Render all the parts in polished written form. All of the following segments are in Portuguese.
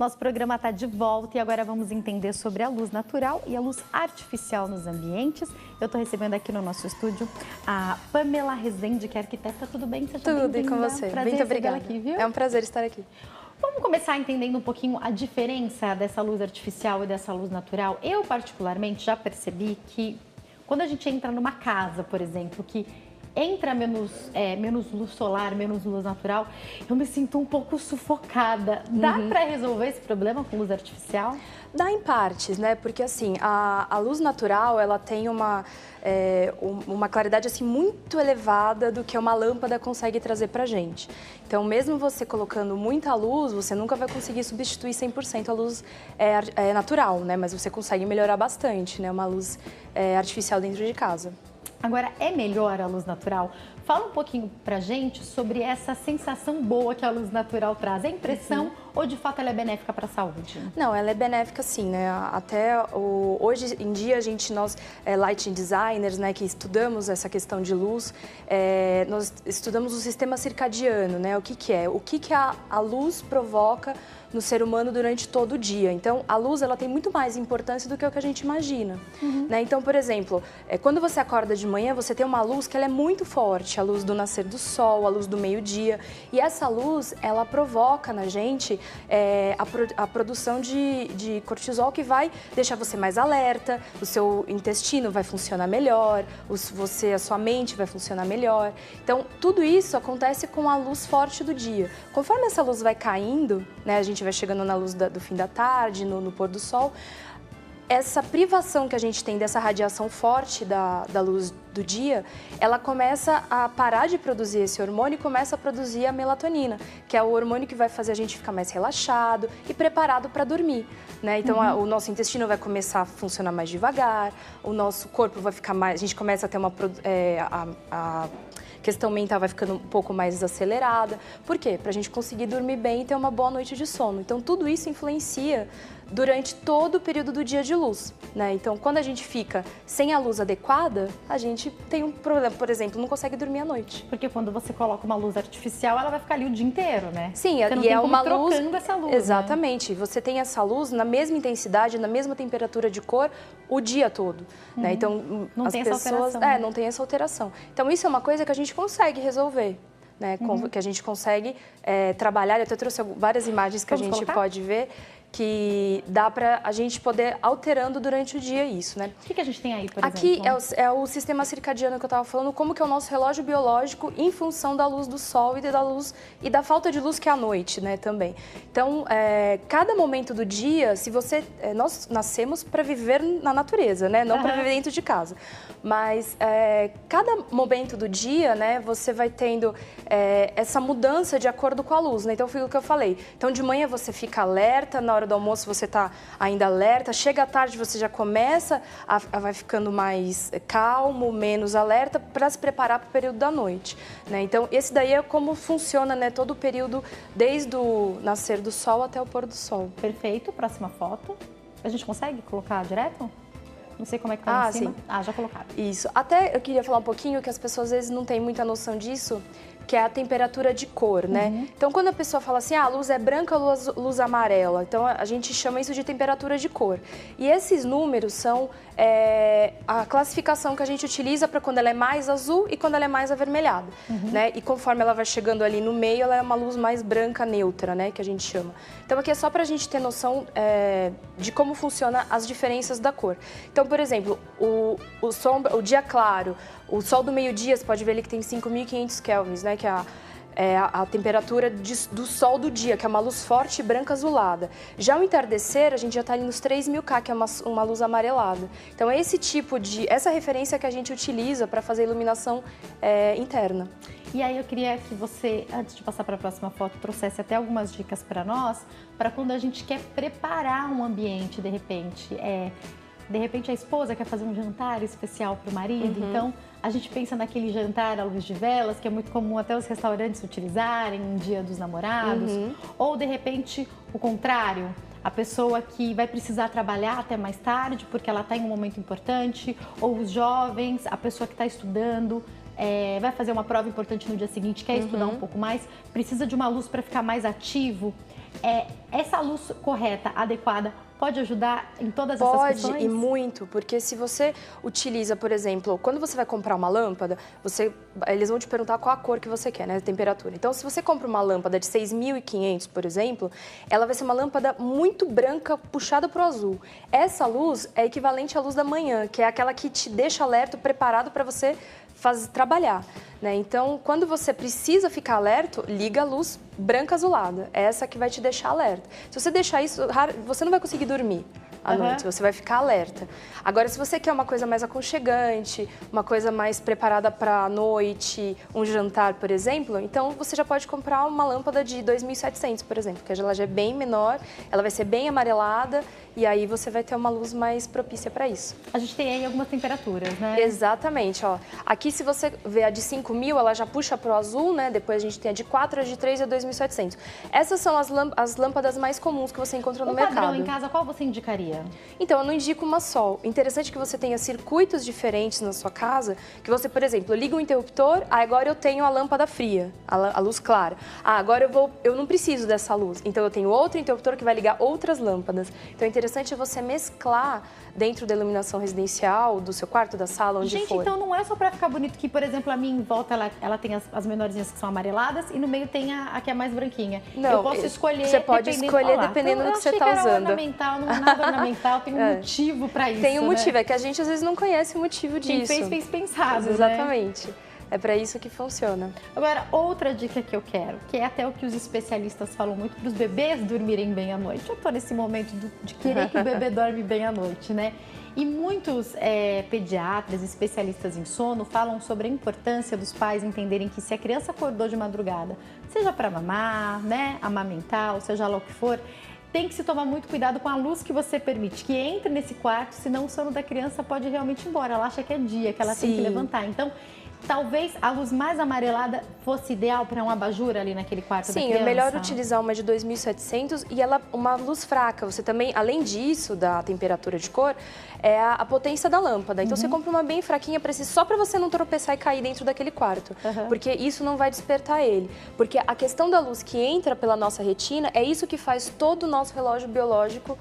Nosso programa está de volta e agora vamos entender sobre a luz natural e a luz artificial nos ambientes. Eu estou recebendo aqui no nosso estúdio a Pamela Rezende, que é arquiteta. Tudo bem? Seja Tudo, e com você? Prazer Muito obrigada. aqui, viu? É um prazer estar aqui. Vamos começar entendendo um pouquinho a diferença dessa luz artificial e dessa luz natural. Eu, particularmente, já percebi que quando a gente entra numa casa, por exemplo, que entra menos luz solar, menos luz natural, eu me sinto um pouco sufocada. Dá para resolver esse problema com luz artificial? Dá em partes, né? Porque assim, a luz natural, ela tem uma claridade assim muito elevada do que uma lâmpada consegue trazer pra gente. Então, mesmo você colocando muita luz, você nunca vai conseguir substituir 100% a luz natural, né? Mas você consegue melhorar bastante, né? Uma luz artificial dentro de casa. Agora, é melhor a luz natural? Fala um pouquinho pra gente sobre essa sensação boa que a luz natural traz. É impressão ou de fato ela é benéfica para a saúde? Não, ela é benéfica sim, né? Hoje em dia, nós lighting designers, né, que estudamos essa questão de luz, nós estudamos o sistema circadiano, né? O que é? O que a luz provoca no ser humano durante todo o dia. Então, a luz ela tem muito mais importância do que o que a gente imagina. Né? Então, por exemplo, quando você acorda de manhã, você tem uma luz que ela é muito forte, a luz do nascer do sol, a luz do meio-dia. E essa luz, ela provoca na gente a produção de cortisol, que vai deixar você mais alerta, o seu intestino vai funcionar melhor, a sua mente vai funcionar melhor. Então, tudo isso acontece com a luz forte do dia. Conforme essa luz vai caindo, né, a gente vai chegando na luz do fim da tarde, no pôr do sol, essa privação que a gente tem dessa radiação forte da luz do dia, ela começa a parar de produzir esse hormônio e começa a produzir a melatonina, que é o hormônio que vai fazer a gente ficar mais relaxado e preparado para dormir, né? Então, o nosso intestino vai começar a funcionar mais devagar, o nosso corpo vai ficar mais... A gente começa a ter a questão mental vai ficando um pouco mais acelerada. Por quê? Para a gente conseguir dormir bem e ter uma boa noite de sono. Então, tudo isso influencia durante todo o período do dia de luz, né? Então, quando a gente fica sem a luz adequada, a gente tem um problema, por exemplo, não consegue dormir à noite. Porque quando você coloca uma luz artificial, ela vai ficar ali o dia inteiro, né? Sim, você não e tem é como uma ir luz trocando essa luz. Exatamente. Né? Você tem essa luz na mesma intensidade, na mesma temperatura de cor o dia todo, né? Então, não as tem pessoas essa alteração, não tem essa alteração. Então, isso é uma coisa que a gente consegue resolver. Né, que a gente consegue trabalhar. Eu até trouxe várias imagens que a gente pode ver, que dá para a gente poder alterando durante o dia isso, né? O que a gente tem aí, por Aqui exemplo? é o sistema circadiano que eu estava falando, como que é o nosso relógio biológico em função da luz do sol e da luz e da falta de luz que é a noite, né, também. Então, cada momento do dia, nós nascemos para viver na natureza, né, não para viver dentro de casa. Mas cada momento do dia, né, você vai tendo essa mudança de acordo com a luz, né? Então, foi o que eu falei. Então, de manhã você fica alerta, na hora do almoço você está ainda alerta, chega à tarde você já começa vai ficando mais calmo, menos alerta, para se preparar para o período da noite, né? Então, esse daí é como funciona, né, todo o período, desde o nascer do sol até o pôr do sol. Perfeito, próxima foto. A gente consegue colocar direto? Não sei como é que tá em cima. Sim. Ah, já colocaram. Isso. Até eu queria falar um pouquinho que as pessoas às vezes não têm muita noção disso, que é a temperatura de cor, né? Então, quando a pessoa fala assim, a luz é branca ou luz amarela, então a gente chama isso de temperatura de cor. E esses números são a classificação que a gente utiliza para quando ela é mais azul e quando ela é mais avermelhada, né? E conforme ela vai chegando ali no meio, ela é uma luz mais branca, neutra, né? Que a gente chama. Então, aqui é só para a gente ter noção de como funciona as diferenças da cor. Então, por exemplo, o dia claro, o sol do meio-dia, você pode ver ali que tem 5.500 kelvins, né? Que é a temperatura do sol do dia, que é uma luz forte, branca, azulada. Já o entardecer, a gente já está ali nos 3.000 K, que é uma luz amarelada. Então, é essa referência que a gente utiliza para fazer iluminação interna. E aí eu queria que você, antes de passar para a próxima foto, trouxesse até algumas dicas para nós, para quando a gente quer preparar um ambiente, de repente. De repente a esposa quer fazer um jantar especial para o marido, então a gente pensa naquele jantar à luz de velas, que é muito comum até os restaurantes utilizarem no Dia dos Namorados, ou de repente o contrário, a pessoa que vai precisar trabalhar até mais tarde porque ela está em um momento importante, ou os jovens, a pessoa que está estudando. vai fazer uma prova importante no dia seguinte, quer estudar um pouco mais, precisa de uma luz para ficar mais ativo. Essa luz correta, adequada, pode ajudar em todas essas questões? Pode, e muito, porque se você utiliza, por exemplo, quando você vai comprar uma lâmpada, eles vão te perguntar qual a cor que você quer, né, a temperatura. Então, se você compra uma lâmpada de 6.500, por exemplo, ela vai ser uma lâmpada muito branca, puxada para o azul. Essa luz é equivalente à luz da manhã, que é aquela que te deixa alerta, preparado para você trabalhar, né? Então, quando você precisa ficar alerta, liga a luz branca azulada. É essa que vai te deixar alerta. Se você deixar isso, você não vai conseguir dormir à noite, você vai ficar alerta. Agora, se você quer uma coisa mais aconchegante, uma coisa mais preparada para a noite, um jantar, por exemplo, então você já pode comprar uma lâmpada de 2.700, por exemplo, que ela já é bem menor, ela vai ser bem amarelada e aí você vai ter uma luz mais propícia para isso. A gente tem aí algumas temperaturas, né? Exatamente, ó. Aqui, se você vê a de 5.000, ela já puxa pro azul, né? Depois a gente tem a de 4, a de 3 e a 2.700. Essas são as lâmpadas mais comuns que você encontra no mercado. Padrão em casa, qual você indicaria? Então, eu não indico uma só. Interessante que você tenha circuitos diferentes na sua casa, que você, por exemplo, liga um interruptor, agora eu tenho a lâmpada fria, a luz clara. Agora eu não preciso dessa luz. Então, eu tenho outro interruptor que vai ligar outras lâmpadas. Então, é interessante você mesclar dentro da iluminação residencial, do seu quarto, da sala, onde for. Gente, então não é só para ficar bonito que, por exemplo, a minha em volta, ela tem as menorzinhas que são amareladas e no meio tem a que é mais branquinha. Não, eu posso escolher. Você pode escolher dependendo do que você está usando. Ornamental, não é nada ornamental, tem um motivo para isso. Tem um motivo, é que a gente às vezes não conhece o motivo disso. Quem fez pensado, exatamente. Né? É para isso que funciona. Agora, outra dica que eu quero, que é até o que os especialistas falam muito para os bebês dormirem bem à noite. Eu estou nesse momento de querer que o bebê dorme bem à noite, né? E muitos pediatras, especialistas em sono, falam sobre a importância dos pais entenderem que se a criança acordou de madrugada, seja para mamar, né, amamentar, ou seja lá o que for, tem que se tomar muito cuidado com a luz que você permite que entre nesse quarto, senão o sono da criança pode realmente ir embora. Ela acha que é dia, que ela tem que levantar. Então, talvez a luz mais amarelada fosse ideal para um abajur ali naquele quarto da criança. Sim, é melhor utilizar uma de 2.700 e ela uma luz fraca. Você também, além disso, da temperatura de cor, é a potência da lâmpada. Então, você compra uma bem fraquinha só para você não tropeçar e cair dentro daquele quarto. Porque isso não vai despertar ele. Porque a questão da luz que entra pela nossa retina é isso que faz todo o nosso relógio biológico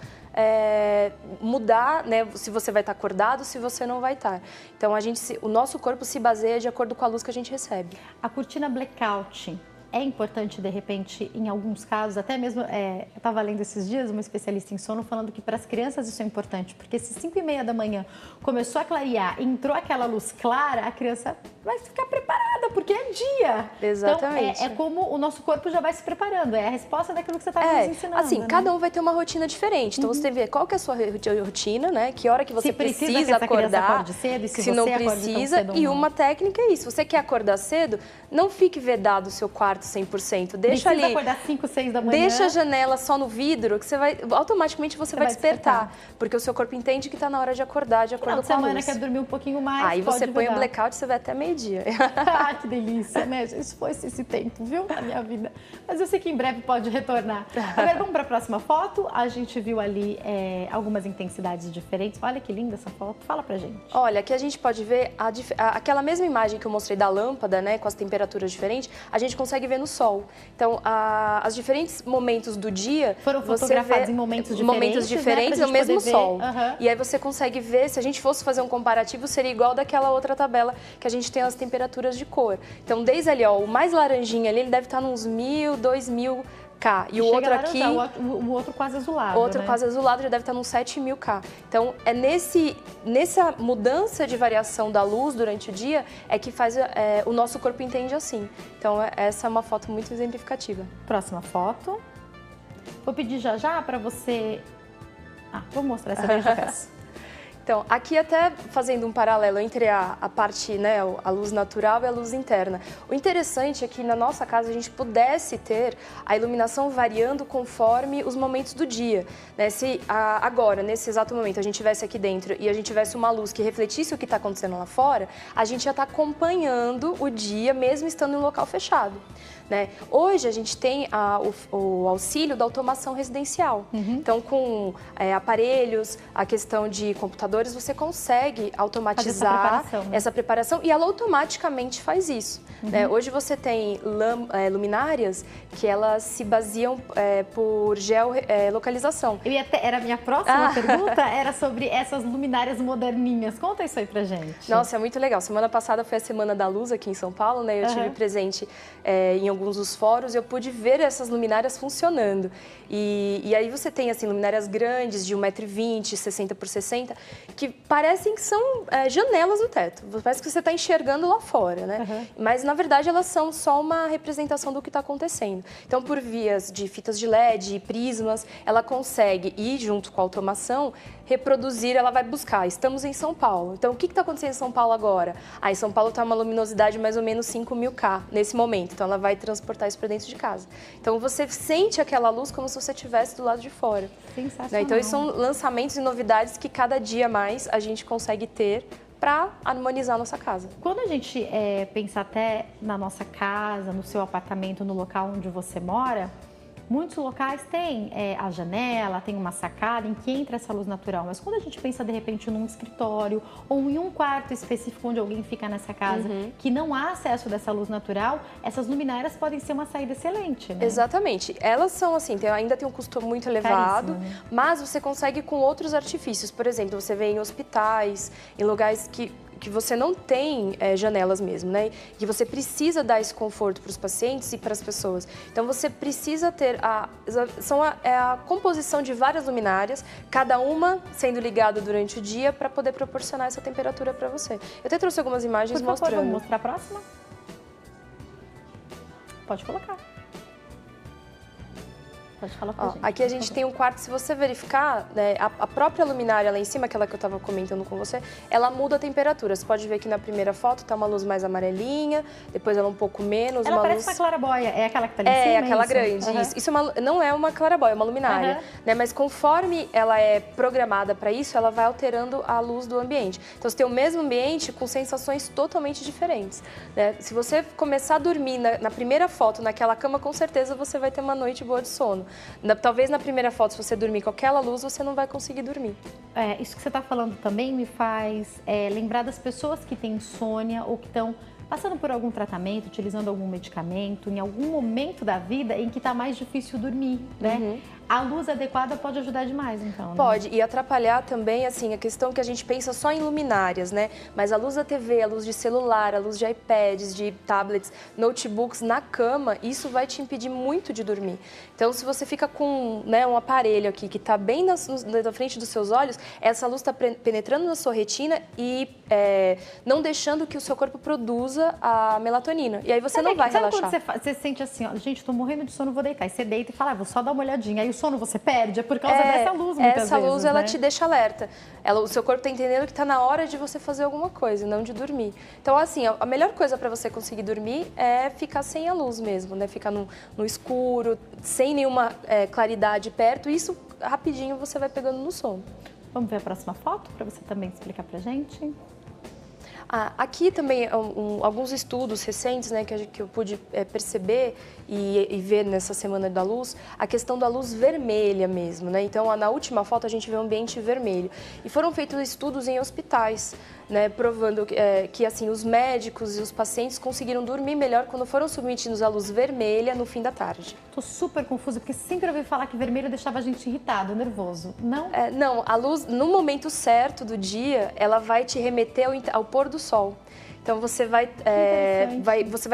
mudar, né, se você vai estar acordado, se você não vai estar. Então, o nosso corpo se baseia de acordo com a luz que a gente recebe. A cortina blackout é importante, de repente, em alguns casos, até mesmo, eu estava lendo esses dias uma especialista em sono falando que para as crianças isso é importante, porque se 5h30 da manhã começou a clarear, entrou aquela luz clara, a criança vai ficar preparada, porque é dia. Exatamente. Então, é como o nosso corpo já vai se preparando, é a resposta daquilo que você está nos ensinando. Assim, né? cada um vai ter uma rotina diferente, então você vê qual que é a sua rotina, né? Que hora que você precisa acordar, acorde cedo, e se não você precisa, cedo e uma técnica é isso, se você quer acordar cedo, não fique vedado o seu quarto 100%, deixa ali, acordar 5, 6 da manhã. Deixa a janela só no vidro, que automaticamente você vai despertar, porque o seu corpo entende que está na hora de acordar, de acordo com a luz. Semana quer dormir um pouquinho mais, aí você põe vedar. o blackout, você vai até meio-dia. Ah, que delícia, né? Isso foi esse tempo, viu, na minha vida. Mas eu sei que em breve pode retornar. Agora vamos para a próxima foto. A gente viu ali algumas intensidades diferentes. Olha que linda essa foto. Fala pra gente. Olha, aqui a gente pode ver aquela mesma imagem que eu mostrei da lâmpada, né, com as temperaturas diferentes, a gente consegue ver no sol. Então, os diferentes momentos do dia... Foram fotografados em momentos diferentes, né, no mesmo sol. E aí você consegue ver, se a gente fosse fazer um comparativo, seria igual daquela outra tabela que a gente tem as temperaturas de cor. Então, desde ali, ó, o mais laranjinha ali, ele deve estar nos 1.000, 2.000 K. E o outro aqui... O outro quase azulado, outro, né? Quase azulado já deve estar nos 7.000 K. Então, é nessa mudança de variação da luz durante o dia é que faz o nosso corpo entende assim. Então, essa é uma foto muito exemplificativa. Próxima foto. Vou pedir já para você... vou mostrar essa daí, eu peço. Então, aqui até fazendo um paralelo entre a parte, né, a luz natural e a luz interna. O interessante é que na nossa casa a gente pudesse ter a iluminação variando conforme os momentos do dia. Né? Se agora, nesse exato momento, a gente estivesse aqui dentro e a gente tivesse uma luz que refletisse o que está acontecendo lá fora, a gente ia estar acompanhando o dia mesmo estando em um local fechado. Né? Hoje a gente tem o auxílio da automação residencial. Então, com aparelhos, a questão de computador sensores, você consegue automatizar essa preparação e ela automaticamente faz isso. Né? Hoje você tem luminárias que elas se baseiam por geolocalização. Era a minha próxima pergunta, era sobre essas luminárias moderninhas. Conta isso aí pra gente. Nossa, é muito legal. Semana passada foi a Semana da Luz aqui em São Paulo, né? Eu tive presente em alguns dos fóruns e eu pude ver essas luminárias funcionando. E aí você tem assim, luminárias grandes de 1,20 m, 60 por 60, que parecem que são janelas no teto. Parece que você está enxergando lá fora, né? Mas, na verdade, elas são só uma representação do que está acontecendo. Então, por vias de fitas de LED e prismas, ela consegue ir junto com a automação, reproduzir, ela vai buscar. Estamos em São Paulo. Então, o que está acontecendo em São Paulo agora? Em São Paulo está uma luminosidade mais ou menos 5.000 K nesse momento. Então, ela vai transportar isso para dentro de casa. Então, você sente aquela luz como se você estivesse do lado de fora. Sensacional. Né? Então, esses são lançamentos e novidades que cada dia mais a gente consegue ter para harmonizar a nossa casa. Quando a gente pensa até na nossa casa, no seu apartamento, no local onde você mora, muitos locais têm a janela, tem uma sacada em que entra essa luz natural. Mas quando a gente pensa, de repente, num escritório ou em um quarto específico onde alguém fica nessa casa, que não há acesso dessa luz natural, essas luminárias podem ser uma saída excelente, né? Exatamente. Elas são assim, ainda tem um custo muito elevado, caríssimo, né? mas você consegue com outros artifícios. Por exemplo, você vê em hospitais, em lugares que você não tem janelas mesmo, né? E você precisa dar esse conforto para os pacientes e para as pessoas. Então, você precisa ter a composição de várias luminárias, cada uma sendo ligada durante o dia para poder proporcionar essa temperatura para você. Eu até trouxe algumas imagens mostrando. Por favor, vamos mostrar a próxima? Pode colocar. Pode falar pra gente. Aqui a gente tem um quarto, se você verificar, né, a própria luminária lá em cima, aquela que eu estava comentando com você, ela muda a temperatura. Você pode ver que na primeira foto tá uma luz mais amarelinha, depois ela um pouco menos. Ela parece uma claraboia, é aquela que tá ali em cima? É, aquela grande, isso. Isso não é uma claraboia, é uma luminária. Né? Mas conforme ela é programada para isso, ela vai alterando a luz do ambiente. Então você tem o mesmo ambiente com sensações totalmente diferentes. Né? Se você começar a dormir na primeira foto, naquela cama, com certeza você vai ter uma noite boa de sono. Talvez na primeira foto, se você dormir com aquela luz, você não vai conseguir dormir. Isso que você está falando também me faz lembrar das pessoas que têm insônia ou que estão passando por algum tratamento, utilizando algum medicamento, em algum momento da vida em que está mais difícil dormir, né? A luz adequada pode ajudar demais, então, né? Pode, e atrapalhar também, assim, a questão que a gente pensa só em luminárias, né? Mas a luz da TV, a luz de celular, a luz de iPads, de tablets, notebooks na cama, isso vai te impedir muito de dormir. Então, se você fica com um aparelho aqui que está bem na frente dos seus olhos, essa luz está penetrando na sua retina e não deixando que o seu corpo produza a melatonina. E aí você não vai relaxar. Sabe quando você sente assim, ó, gente, tô morrendo de sono, vou deitar. E você deita e fala, vou só dar uma olhadinha. Aí o sono você perde, é por causa dessa luz, muitas vezes. Essa luz, ela te deixa alerta. O seu corpo está entendendo que está na hora de você fazer alguma coisa, não de dormir. Então, assim, a melhor coisa para você conseguir dormir é ficar sem a luz mesmo, né? Ficar no escuro, sem nenhuma claridade perto. Isso, rapidinho, você vai pegando no sono. Vamos ver a próxima foto para você também explicar pra gente? Aqui também, alguns estudos recentes, né, que eu pude perceber e ver nessa Semana da Luz, a questão da luz vermelha mesmo, né? Então, na última foto a gente vê um ambiente vermelho. E foram feitos estudos em hospitais, né, provando que assim, os médicos e os pacientes conseguiram dormir melhor quando foram submetidos à luz vermelha no fim da tarde. Tô super confusa, porque sempre ouvi falar que vermelho deixava a gente irritado, nervoso. Não? Não, a luz, no momento certo do dia, ela vai te remeter ao pôr do sol. Então, você vai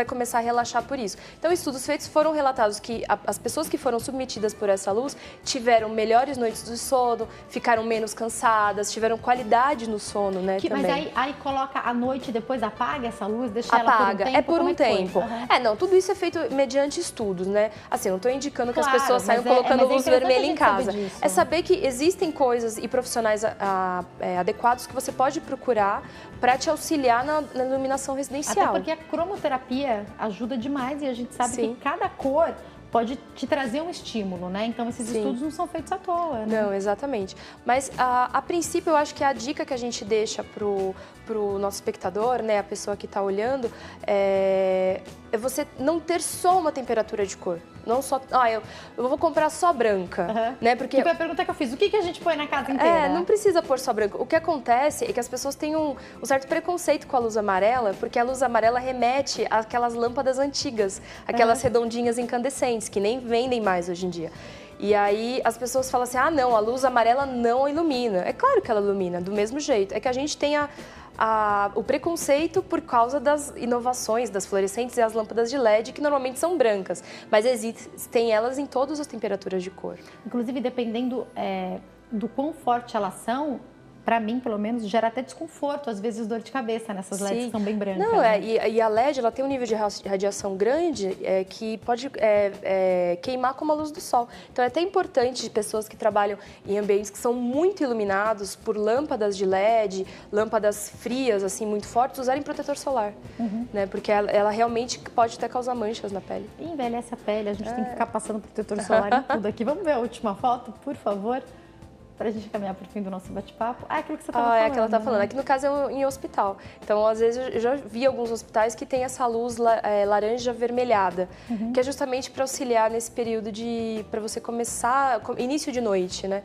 começar a relaxar por isso. Então, estudos feitos foram relatados que as pessoas que foram submetidas por essa luz tiveram melhores noites de sono, ficaram menos cansadas, tiveram qualidade no sono, né, também. Mas aí coloca à noite e depois apaga essa luz, deixa ela por um tempo? É por um tempo. Não, tudo isso é feito mediante estudos, né? Assim, não estou indicando que as pessoas saiam colocando luz vermelha em casa. É saber que existem coisas e profissionais adequados que você pode procurar para te auxiliar na iluminação residencial. Até porque a cromoterapia ajuda demais e a gente sabe que cada cor pode te trazer um estímulo, né? Então, esses estudos não são feitos à toa, né? Não, exatamente. Mas, a princípio, eu acho que a dica que a gente deixa pro nosso espectador, né, a pessoa que está olhando, é você não ter só uma temperatura de cor. Não só, eu vou comprar só branca, né? Porque foi a pergunta que eu fiz, o que a gente põe na casa inteira? Não precisa pôr só branca. O que acontece é que as pessoas têm um certo preconceito com a luz amarela, porque a luz amarela remete àquelas lâmpadas antigas, aquelas redondinhas incandescentes, que nem vendem mais hoje em dia. E aí as pessoas falam assim, não, a luz amarela não ilumina. É claro que ela ilumina, do mesmo jeito. É que a gente tem o preconceito por causa das inovações das fluorescentes e as lâmpadas de LED, que normalmente são brancas, mas existem elas em todas as temperaturas de cor. Inclusive, dependendo do quão forte elas são, para mim, pelo menos, gera até desconforto, às vezes dor de cabeça nessas LEDs que são bem brancas. Não, né? e a LED ela tem um nível de radiação grande que pode queimar como a luz do sol. Então é até importante pessoas que trabalham em ambientes que são muito iluminados por lâmpadas de LED, lâmpadas frias, assim, muito fortes, usarem protetor solar. Né? Porque ela realmente pode até causar manchas na pele. E envelhece a pele, a gente tem que ficar passando protetor solar em tudo aqui. Vamos ver a última foto, por favor? Para a gente caminhar para o fim do nosso bate-papo. É aquilo que você estava falando. É aquilo que ela está falando. Né? Aqui no caso é em hospital. Então, às vezes, eu já vi alguns hospitais que tem essa luz laranja avermelhada, que é justamente para auxiliar nesse período para você começar, início de noite, né?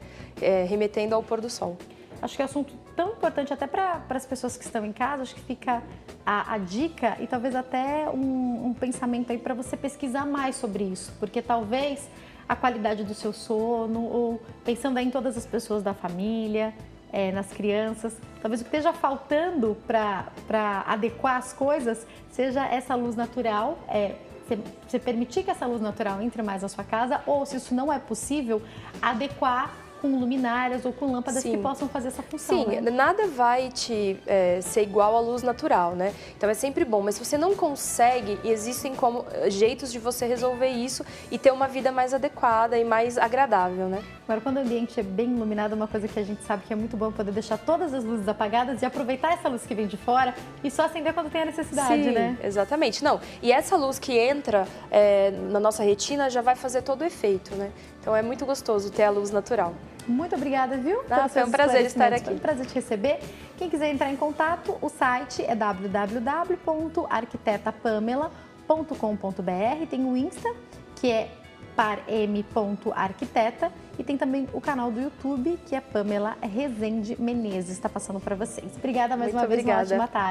Remetendo ao pôr do sol. Acho que é um assunto tão importante até para as pessoas que estão em casa, acho que fica a dica e talvez até um pensamento aí para você pesquisar mais sobre isso, porque talvez a qualidade do seu sono, ou pensando aí em todas as pessoas da família, nas crianças, talvez o que esteja faltando para adequar as coisas seja essa luz natural, você permitir que essa luz natural entre mais na sua casa, ou se isso não é possível, adequar com luminárias ou com lâmpadas que possam fazer essa função. Sim, né? Nada vai ser igual à luz natural, né? Então é sempre bom, mas se você não consegue, existem jeitos de você resolver isso e ter uma vida mais adequada e mais agradável, né? Agora, quando o ambiente é bem iluminado, uma coisa que a gente sabe que é muito bom é poder deixar todas as luzes apagadas e aproveitar essa luz que vem de fora e só acender quando tem a necessidade, Sim, né? Exatamente. Não, e essa luz que entra na nossa retina já vai fazer todo o efeito, né? Então é muito gostoso ter a luz natural. Muito obrigada, viu? Foi um prazer estar aqui. Foi um prazer te receber. Quem quiser entrar em contato, o site é www.arquitetapamela.com.br. Tem o Insta, que é parm.arquiteta, e tem também o canal do YouTube, que é Pamela Rezende Menezes, está passando para vocês. Obrigada mais uma vez, uma ótima tarde.